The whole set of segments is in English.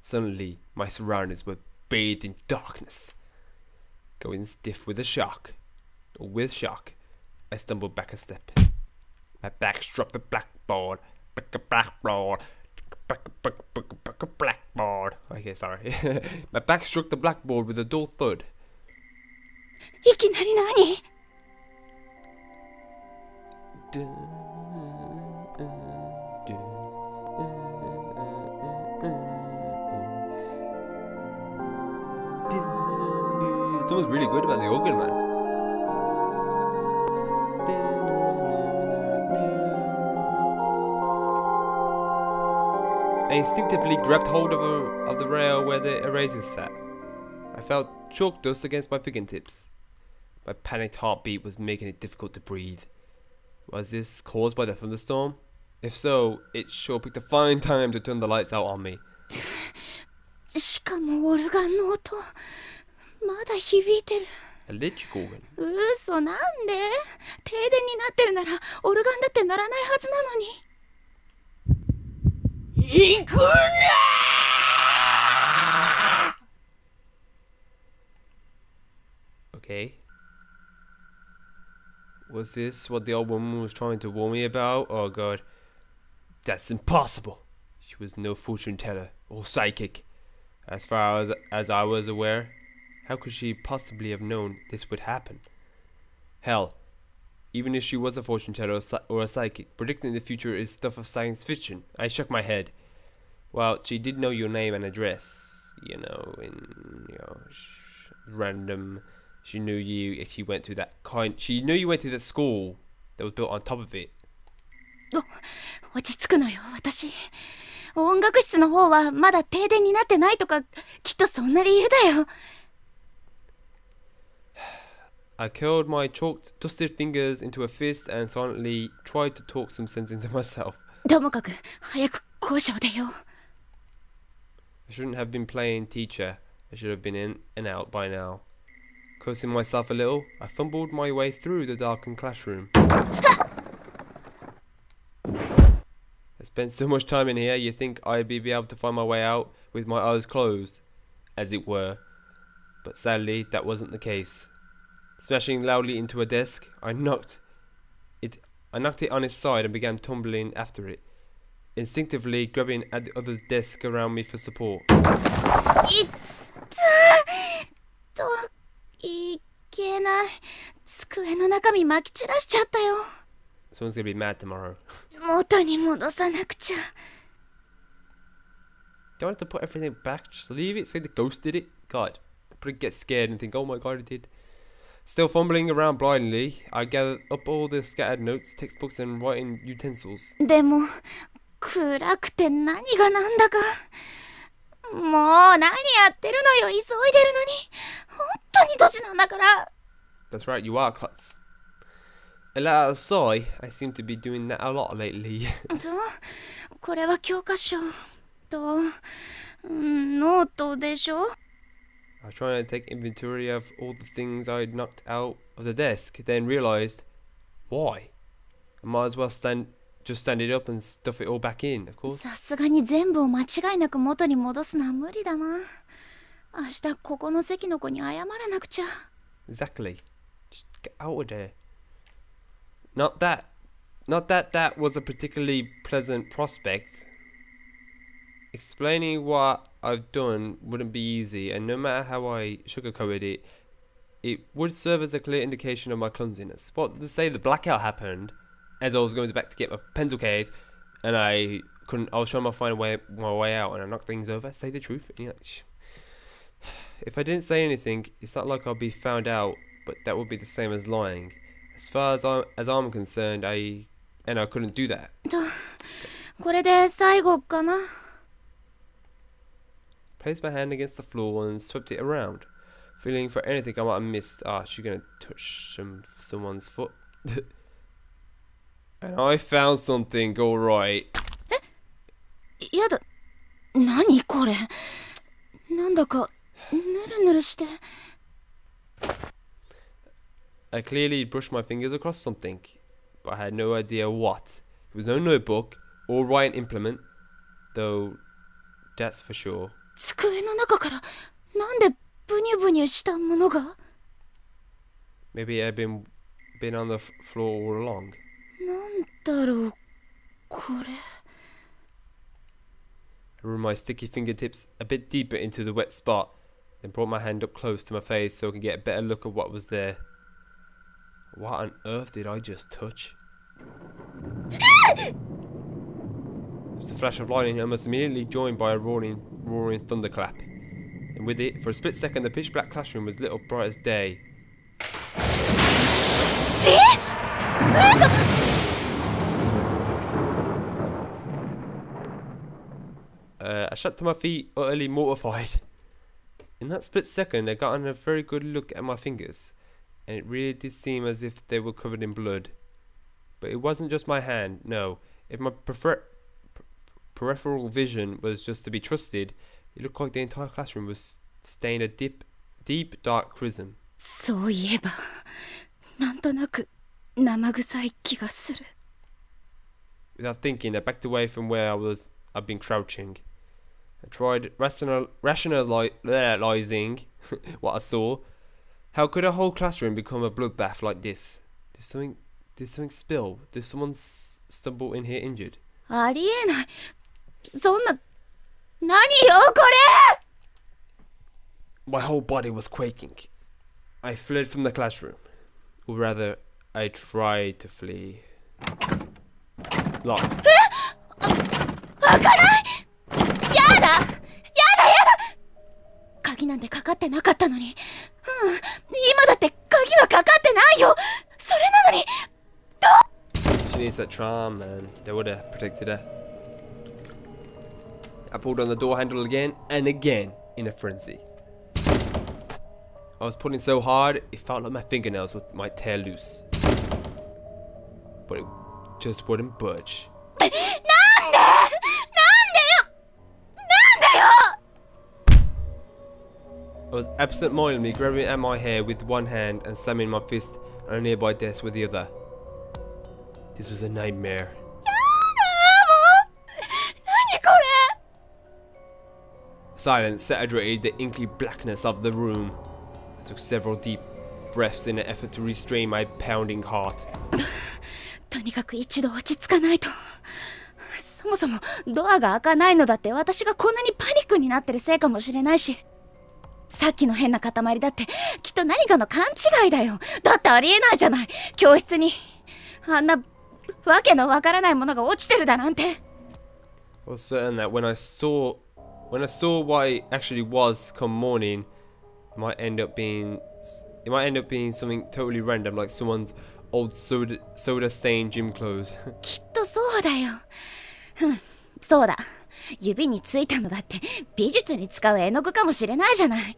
Suddenly, my surroundings were bathed in darkness. Going stiff with shock, I stumbled back a step. My back struck the blackboard. Okay, sorry. My back struck the blackboard with a dull thud. いきなり何？ Someone's really good about the organ, man. I instinctively grabbed hold of the rail where the erasers sat. I felt chalk dust against my fingertips. My panicked heartbeat was making it difficult to breathe. Was this caused by the thunderstorm? If so, it sure picked a fine time to turn the lights out on me. しかもオルガンの音まだ響いてる。 Electrical organ? 嘘、なんで？停電になってるならオルガンだって鳴らないはずなのに。行くなー！ Okay. Was this what the old woman was trying to warn me about? Oh god. That's impossible. She was no fortune teller or psychic. As far as I was aware, how could she possibly have known this would happen? Hell, even if she was a fortune teller or a psychic, predicting the future is stuff of science fiction. I shook my head. Well, she did know your name and address, random. She knew you if she went to that she knew you went to that school that was built on top of it. 落ち着くのよ、私。音楽室の方はまだ停電になってないとか、きっとそんな理由だよ。I curled my chalked, dusted fingers into a fist and silently tried to talk some sense into myself. ともかく早く校舎を出よう。I shouldn't have been playing teacher. I should have been in and out by now. Cursing myself a little, I fumbled my way through the darkened classroom. I spent so much time in here, you'd think I'd be able to find my way out with my eyes closed, as it were. But sadly, that wasn't the case. Smashing loudly into a desk, I knocked it on its side and began tumbling after it, instinctively grabbing at the other desk around me for support. いけない。机の中身まき散らしちゃったよ。 Someone's gonna be mad tomorrow. 元に戻さなくちゃ。 Don't have to put everything back, just leave it, say the ghost did it. God, but get scared and think, oh my god, it did. Still fumbling around blindly, I gathered up all the scattered notes, textbooks and writing utensils. でも暗くて何がなんだか。もう何やってるのよ、急いでるのに。本当にドジなんだから。 That's right, you are Klutz. A let out a sigh. I seem to be doing that a lot lately. これは教科書とノートでしょ。 I was trying to take inventory of all the things I'd knocked out of the desk, then realised, why? I might as well just stand it up and stuff it all back in, of course. さすがに全部を間違いなく元に戻すのは無理だな。明日ここの席の子に謝らなくちゃ。 Exactly. Just get out of there. Not that that was a particularly pleasant prospect. Explaining what I've done wouldn't be easy, and no matter how I sugarcoated it, it would serve as a clear indication of my clumsiness. What to say, the blackout happened as I was going back to get my pencil case, and I was trying to find my way out, and I knocked things over. Say the truth. If I didn't say anything, it's not like I'll be found out, but that would be the same as lying. As far as I'm concerned, I couldn't do that. これで最後かな。 Placed my hand against the floor and swept it around, feeling for anything I might have missed. She's gonna touch someone's foot. And I found something, alright. やだ。何これ。なんだかぬるぬるして。 I clearly brushed my fingers across something, but I had no idea what. It was no notebook or writing implement, though that's for sure. 机の中からなんでブニュブニュしたものが？ Maybe it had been on the floor all along. なんだろうこれ。 I run my sticky fingertips a bit deeper into the wet spot, then brought my hand up close to my face so I could get a better look at what was there. What on earth did I just touch? It was a flash of lightning almost immediately joined by a roaring thunderclap. And with it, for a split second, the pitch black classroom was lit up bright as day. ち？嘘！ I shot to my feet, utterly mortified. In that split second, I got a very good look at my fingers, and it really did seem as if they were covered in blood. But it wasn't just my hand, no. If my peripheral vision was just to be trusted, it looked like the entire classroom was stained a deep dark crimson. そういえば、なんとなく生臭い気がする。 Without thinking, I backed away from where I'd been crouching. I tried rationalizing what I saw. How could a whole classroom become a bloodbath like this? Did something spill? Did someone stumble in here injured? ありえない。そんな、何よこれ！ My whole body was quaking. I fled from the classroom. Or rather, I tried to flee. Locked. 開かない！やだ！鍵なんてかかってなかったのに。今だって鍵はかかってないよ。それなのに。 She needs that charm, man. They would have protected her. I pulled on the door handle again and again in a frenzy. I was pulling so hard, it felt like my fingernails might tear loose. But it just wouldn't budge. なんでよ I was absent-mindedly grabbing at my hair with one hand and slamming my fist on a nearby desk with the other. This was a nightmare. 何これ Silence saturated the inky blackness of the room. I took several deep breaths in an effort to restrain my pounding heart. とにかく一度落ち着かないと。そもそもドアが開かないのだって私がこんなにパニックになってるせいかもしれないし。さっきの変な塊だってきっと何かの勘違いだよ。だってありえないじゃない。教室にあんなわけのわからないものが落ちてるだなんて。 I was certain that when I saw what it actually was come morning, it might end up being something totally random, like someone's old soda-stained gym clothes. きっとそうだよ。そうだ。指についたのだって美術に使う絵の具かもしれないじゃない。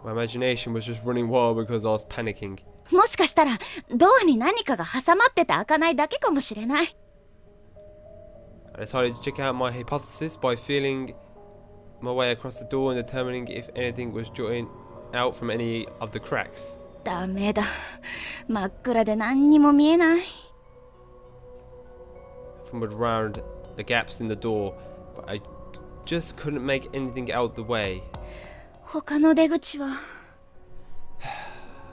My imagination was just running wild because I was panicking. もしかしたらドアに何かが挟まってて開かないだけかもしれない。 I decided to check out my hypothesis by feeling my way across the door and determining if anything was jutting out from any of the cracks. ダメだ。真っ暗で何にも見えない。 I fumbled around the gaps in the door, but I just couldn't make anything out the way. 他の出口は。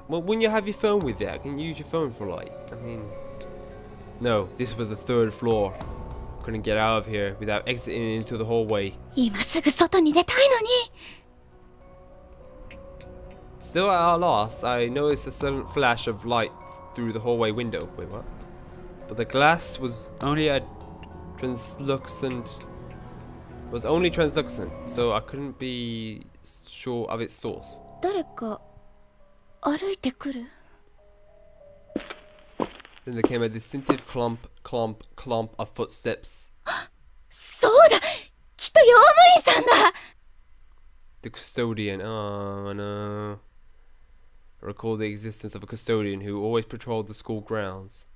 Well, when you have your phone with you, can you use your phone for light? I mean, no, this was the third floor. Couldn't get out of here without exiting into the hallway. 今すぐ外に出たいのに。 Still at our loss, I noticed a sudden flash of light through the hallway window. Wait, what? But the glass was only translucent, so I couldn't be sure of its source. 誰か歩いてくる。 Then there came a distinctive clomp of footsteps. そうだ、きっと用務員さんだ。 The custodian. Oh no. I recall the existence of a custodian who always patrolled the school grounds,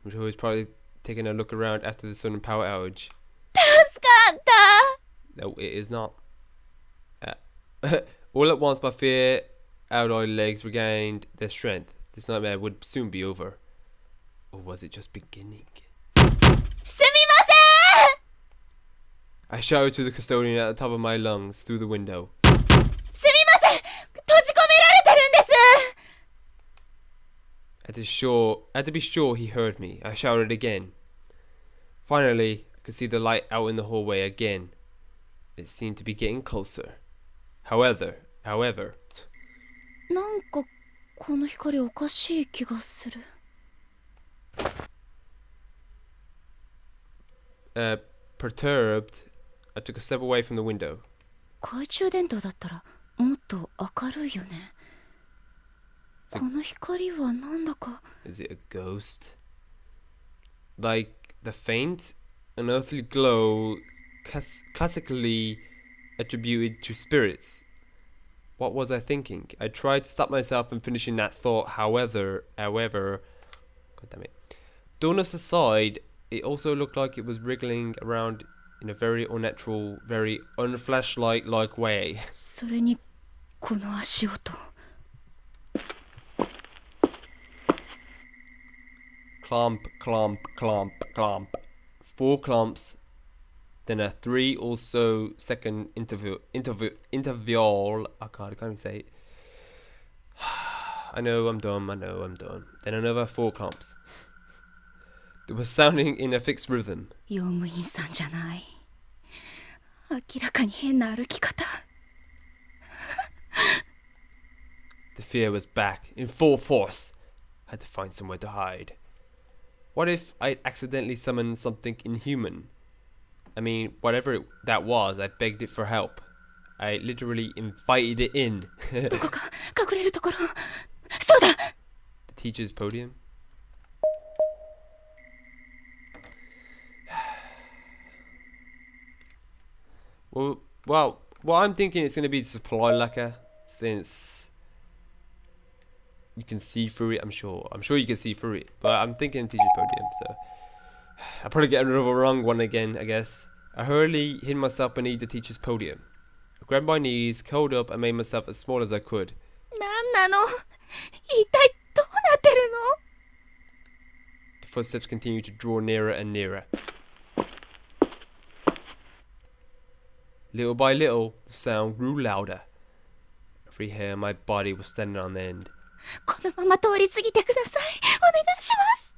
which was probably taking a look around after the sudden power outage. 助かった。 No, it is not. All at once, my fear-eyed legs regained their strength. This nightmare would soon be over. Or was it just beginning? すみません。I shouted to the custodian at the top of my lungs through the window. すみません、閉じ込められてるんです。 I had to be sure he heard me. I shouted again. Finally, I could see the light out in the hallway again. It seemed to be getting closer. However, なんかこの光おかしい気がする。perturbed, I took a step away from the window. 懐中電灯だったらもっと明るいよね。この光はなんだか。Is it a ghost? Like the faint, unearthly glow classically attributed to spirits. What was I thinking? I tried to stop myself from finishing that thought. However, God damn it. Dullness aside, it also looked like it was wriggling around in a very unnatural, very unflashlight-like way. それにこの足音。Clomp, clomp, clomp, clomp. 4 clomps, then a 3 or so second interval. I can't even say it. I know I'm dumb. Then another 4 clomps. It was sounding in a fixed rhythm. 用務員さんじゃない。明らかに変な歩き方。The fear was back in full force. I had to find somewhere to hide. What if I'd accidentally summoned something inhuman? I mean, whatever that was, I begged it for help. I literally invited it in. どこか隠れるところ。そうだ。 The teacher's podium. Well, I'm thinking it's going to be supply lacquer, since you can see through it. I'm sure you can see through it, but I'm thinking teacher's podium, so I'll probably get another wrong one again, I guess. I hurriedly hid myself beneath the teacher's podium. I grabbed my knees, curled up, and made myself as small as I could. なんなの？一体どうなってるの？ The footsteps continued to draw nearer and nearer. Little by little, the sound grew louder. Every hair on my body was standing on end. このまま通り過ぎてください。お願いします。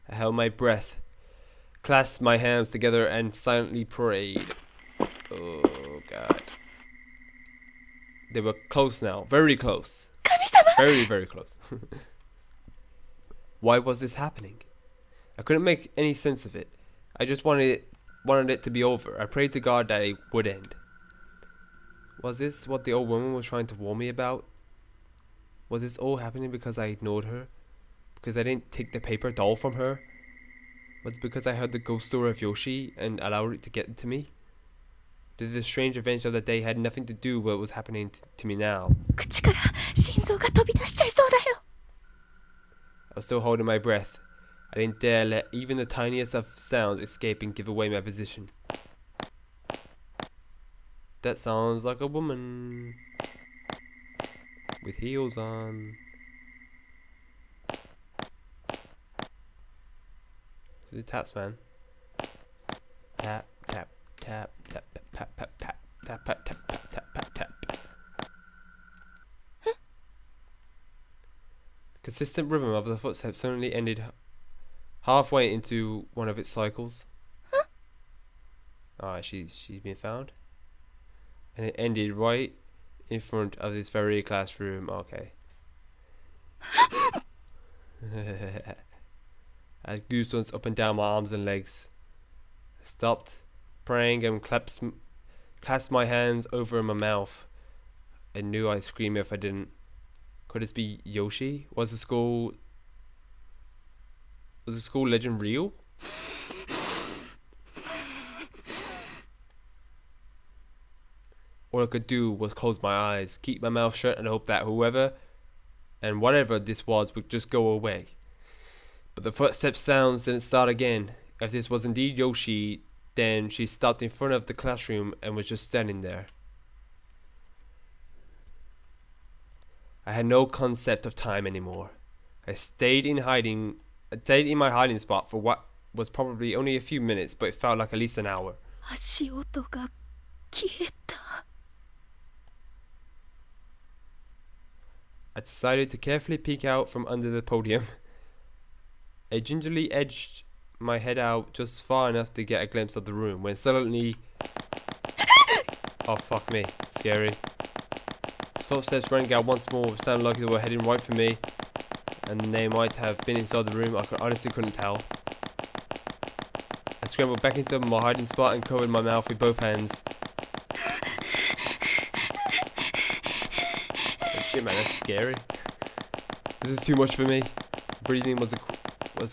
I held my breath, clasped my hands together, and silently prayed. Oh, God. They were close now. Very close. 神様。 Very, very close. Why was this happening? I couldn't make any sense of it. I just wanted it to be over. I prayed to God that it would end. Was this what the old woman was trying to warn me about? Was this all happening because I ignored her? Because I didn't take the paper doll from her? Was it because I heard the ghost story of Yoshi and allowed it to get to me? Did the strange events of that day had nothing to do with what was happening to me now? 口から心臓が飛び出しちゃいそうだよ。 I was still holding my breath. I didn't dare let even the tiniest of sounds escape and give away my position. That sounds like a woman with heels on. The taps, man. Tap, tap, tap, tap, tap, tap, tap, tap, tap, tap, tap, tap, tap, tap. The consistent rhythm of the footsteps suddenly ended halfway into one of its cycles. Ah, she's been found. And it ended right in front of this very classroom. Okay. I had goosebumps up and down my arms and legs. I stopped praying and clasped my hands over my mouth. I knew I'd scream if I didn't. Could this be Yoshi? Was the school legend real? All I could do was close my eyes, keep my mouth shut, and hope that whoever and whatever this was would just go away. But the footstep sounds didn't start again. If this was indeed Yoshi, then she stopped in front of the classroom and was just standing there. I had no concept of time anymore. I stayed in my hiding spot for what was probably only a few minutes, but it felt like at least an hour. 足音が消えた。I decided to carefully peek out from under the podium. I gingerly edged my head out just far enough to get a glimpse of the room when suddenly... Oh fuck me, scary. The footsteps rang out once more, sounded like they were heading right for me, and they might have been inside the room. I honestly couldn't tell. I scrambled back into my hiding spot and covered my mouth with both hands. Oh shit man, that's scary. This is too much for me. Breathing was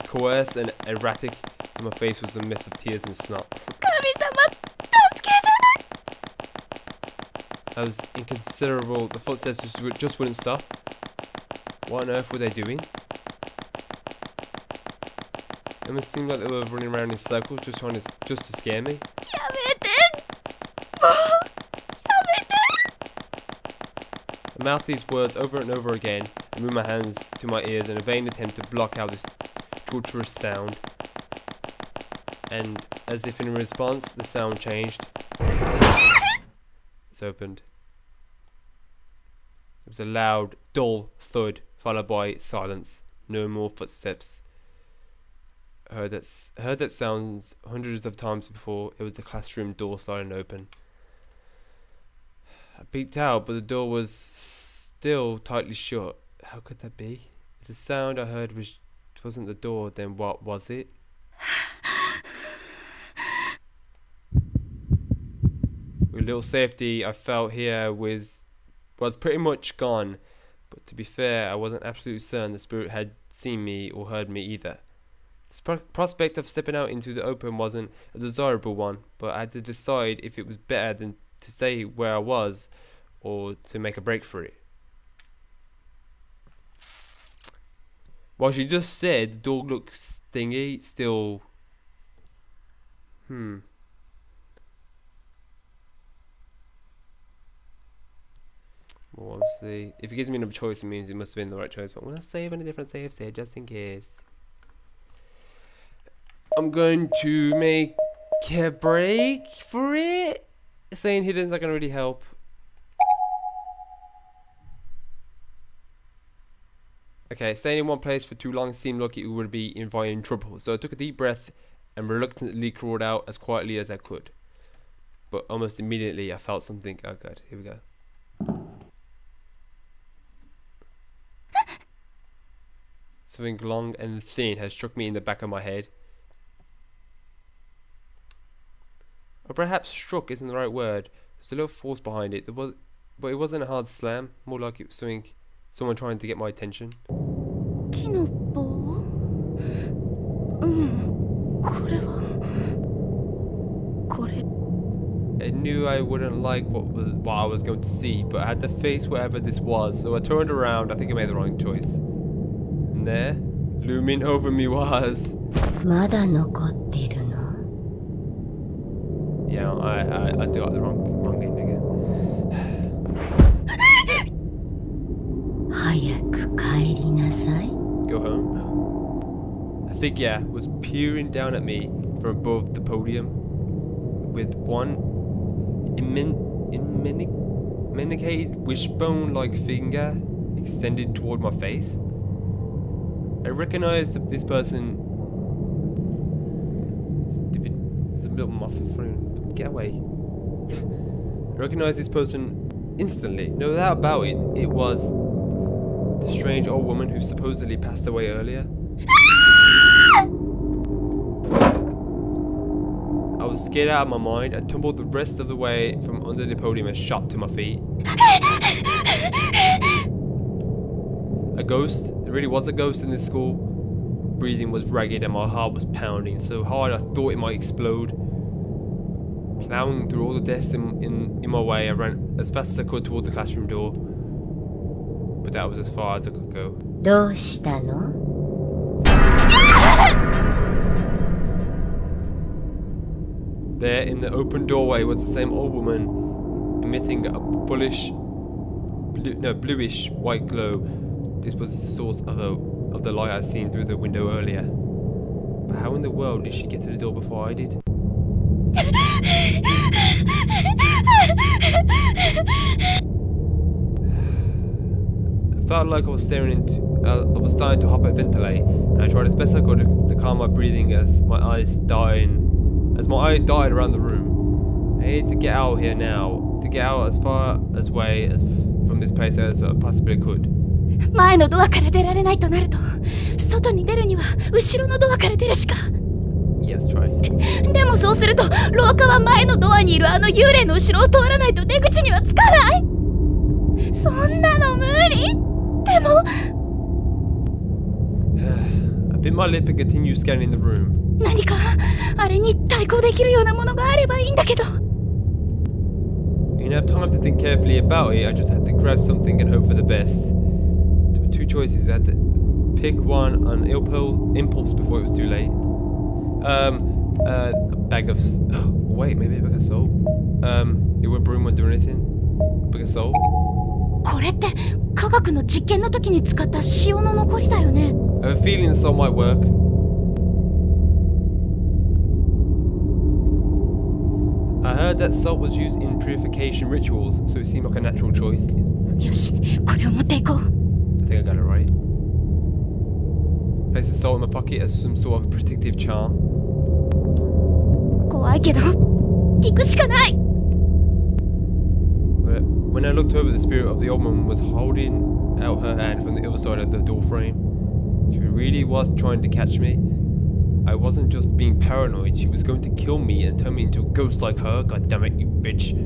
coarse and erratic, and my face was a mess of tears and snot. 神様、助けて。 I was inconsiderable. The footsteps just wouldn't stop. What on earth were they doing? It must seem like they were running around in circles, just to scare me. やめて。もう、やめて。 I mouthed these words over and over again, and moved my hands to my ears in a vain attempt to block out this torturous sound. And as if in response, the sound changed. It's opened. It was a loud, dull thud, followed by silence. No more footsteps. Heard that sounds hundreds of times before. It was the classroom door sliding open. I peeked out, but the door was still tightly shut. How could that be? If the sound I heard wasn't the door, then what was it? With little safety I felt here was pretty much gone, but to be fair, I wasn't absolutely certain the spirit had seen me or heard me either. The prospect of stepping out into the open wasn't a desirable one, but I had to decide if it was better than to stay where I was or to make a break for it. While she just said the door looked stingy, still... Well, obviously, if it gives me another choice, it means it must have been the right choice. But I'm going to save on a different save state just in case. I'm going to make a break for it. Saying hidden's not going to really help. Okay, staying in one place for too long seemed like it would be inviting trouble. So I took a deep breath and reluctantly crawled out as quietly as I could. But almost immediately I felt something. Oh god, here we go. Something long and thin had struck me in the back of my head. Or perhaps struck isn't the right word. There's a little force behind it. But it wasn't a hard slam. More like it was someone trying to get my attention. 木の棒？うん、これは。これ。 I knew I wouldn't like what I was going to see, but I had to face whatever this was, so I turned around. I think I made the wrong choice. And there, looming over me was... まだ残ってるの? Yeah, I got the wrong end again. 早く帰りなさい. Go home? A figure was peering down at me from above the podium with one immunicated wishbone-like finger extended toward my face. I recognized this person. Stupid. There's a little muffin phone. Get away. I recognized this person instantly. No doubt about it. It was the strange old woman who supposedly passed away earlier. I was scared out of my mind. I tumbled the rest of the way from under the podium and shot to my feet. A ghost? There really was a ghost in this school. Breathing was ragged and my heart was pounding so hard I thought it might explode. Plowing through all the desks in my way, I ran as fast as I could toward the classroom door. But that was as far as I could go. どうしたの? There in the open doorway was the same old woman, emitting a bluish white glow. This was the source of the light I'd seen through the window earlier. But how in the world did she get to the door before I did? I felt like I was starting to hyperventilate, and I tried as best I could to calm my breathing as my eyes died around the room. I needed to get out of here now, to get out as far away as from this place as I possibly could. 前のドアから出られないとなると、外に出るには後ろのドアから出るしか。Yes, try. でもそうすると、廊下は前のドアにいるあの幽霊の後ろを通らないと出口にはつかない。そんなの無理。でもI bit my lip and continued scanning the room. 何かあれに対抗できるようなものがあればいいんだけど。I didn't have time to think carefully about it. I just had to grab something and hope for the best. There were two choices. I had to pick one on impulse before it was too late. A bag of wait, maybe a bag of salt. Your broom won't do anything. A bag of salt. これって科学の実験の時に使った塩の残りだよね。I have a feeling the salt might work. I heard that salt was used in purification rituals, so it seemed like a natural choice. よし、これを持っていこう。I think I got it right. Place the salt in my pocket as some sort of protective charm. 怖いけど、行くしかない。When I looked over, the spirit of the old woman was holding out her hand from the other side of the door frame. She really was trying to catch me. I wasn't just being paranoid, she was going to kill me and turn me into a ghost like her. God damn it, you bitch. I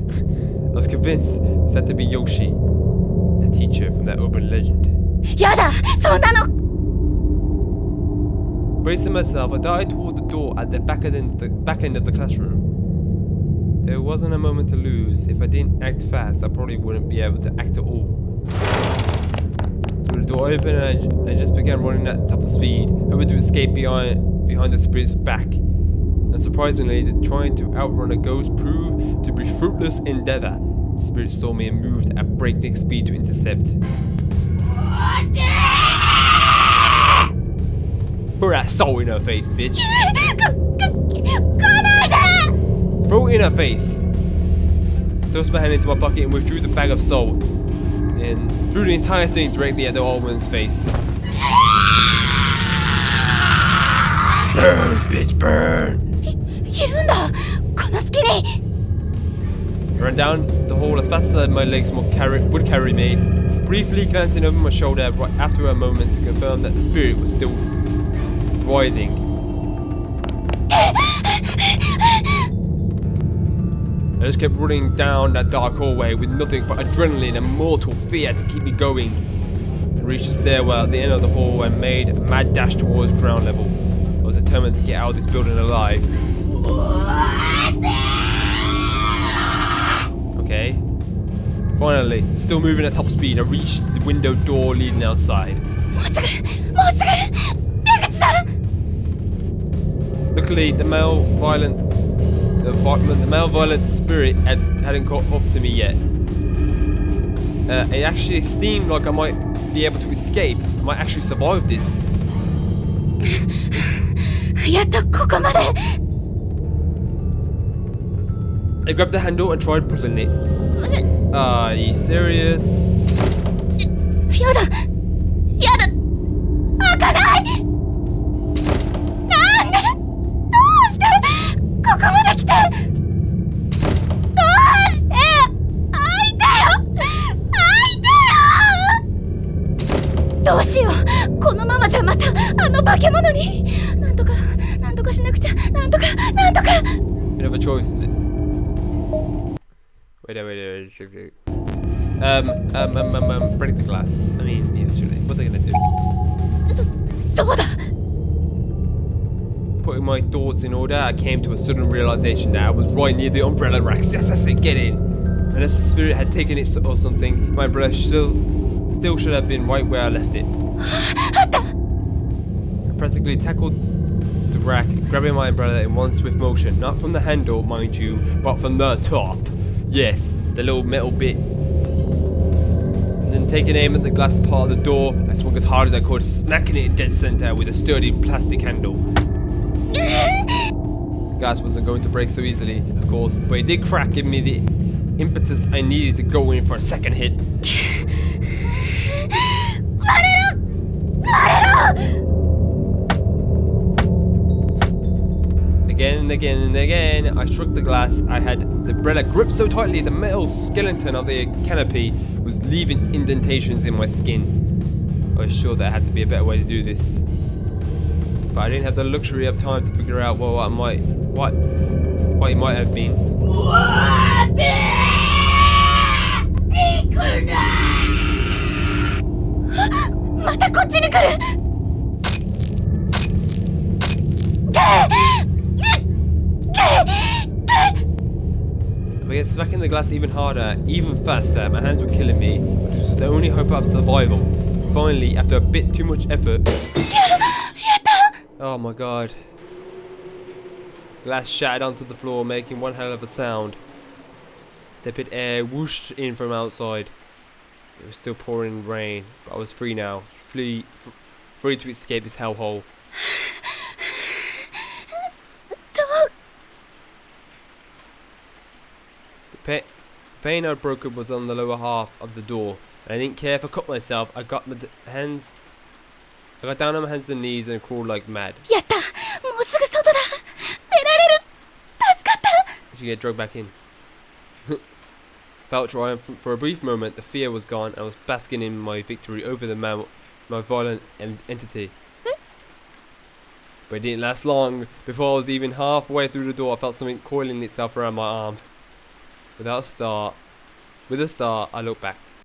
was convinced this had to be Yoshi, the teacher from that urban legend. やだ、そんなの。Bracing myself, I darted toward the door at the back end of the classroom. There wasn't a moment to lose. If I didn't act fast, I probably wouldn't be able to act at all. So the door opened and I just began running at top of speed, hoping to escape behind the spirit's back. And surprisingly, trying to outrun a ghost proved to be a fruitless endeavor. The spirit saw me and moved at breakneck speed to intercept. Throw that salt in her face, bitch. Throw it in her face. Thrust my hand into my pocket and withdrew the bag of salt. And threw the entire thing directly at the old woman's face. Burn, bitch, burn! いるんだ、この隙に。I ran down the hall as fast as my legs would carry me, briefly glancing over my shoulder right after a moment to confirm that the spirit was still writhing. I just kept running down that dark hallway with nothing but adrenaline and mortal fear to keep me going. I reached the stairwell at the end of the hall and made a mad dash towards ground level. I was determined to get out of this building alive. Okay. Finally, still moving at top speed, I reached the window door leading outside. Luckily, the male violent spirit hadn't caught up to me yet. It actually seemed like I might be able to escape. I might actually survive this. やっとここまで。I grabbed the handle and tried pulling it. Are you serious? やだ、やだ、開かない。なんで、どうしてここまで来て。どうして。開いてよ、開いてよ。どうしよう、このままじゃまたあの化け物に。なんとかしなくちゃ、なんとか。You have a choice, is it? Wait. Break the glass. I mean, yeah, actually, what are they gonna do? そうだ。Putting my thoughts in order, I came to a sudden realization that I was right near the umbrella racks. Yes, that's it, get in. Unless the spirit had taken it or something, my umbrella still should have been right where I left it. あった。I practically tackled the rack, grabbing my umbrella in one swift motion. Not from the handle, mind you, but from the top. Yes, the little metal bit. And then taking aim at the glass part of the door, I swung as hard as I could, smacking it dead center with a sturdy plastic handle. glass wasn't going to break so easily, of course, but it did crack, giving me the impetus I needed to go in for a second hit. Again and again and again, I struck the glass. I had the umbrella gripped so tightly the metal skeleton of the canopy was leaving indentations in my skin. I was sure there had to be a better way to do this, but I didn't have the luxury of time to figure out what it might have been. またこっちに来る。 If I get smacking the glass even harder, even faster, my hands were killing me, which was the only hope of survival. Finally, after a bit too much effort, oh my god, glass shattered onto the floor, making one hell of a sound. Tepid air whooshed in from outside. It was still pouring rain, but I was free now, free to escape this hellhole. The pane I'd broken was on the lower half of the door, and I didn't care if I cut myself. I got down on my hands and knees and crawled like mad. やった、もうすぐ外だ。出られる。助かった。 I should get drugged back in. Felt triumph. For a brief moment, the fear was gone, and I was basking in my victory over my violent entity. But it didn't last long. Before I was even halfway through the door, I felt something coiling itself around my arm. With a start, I looked back.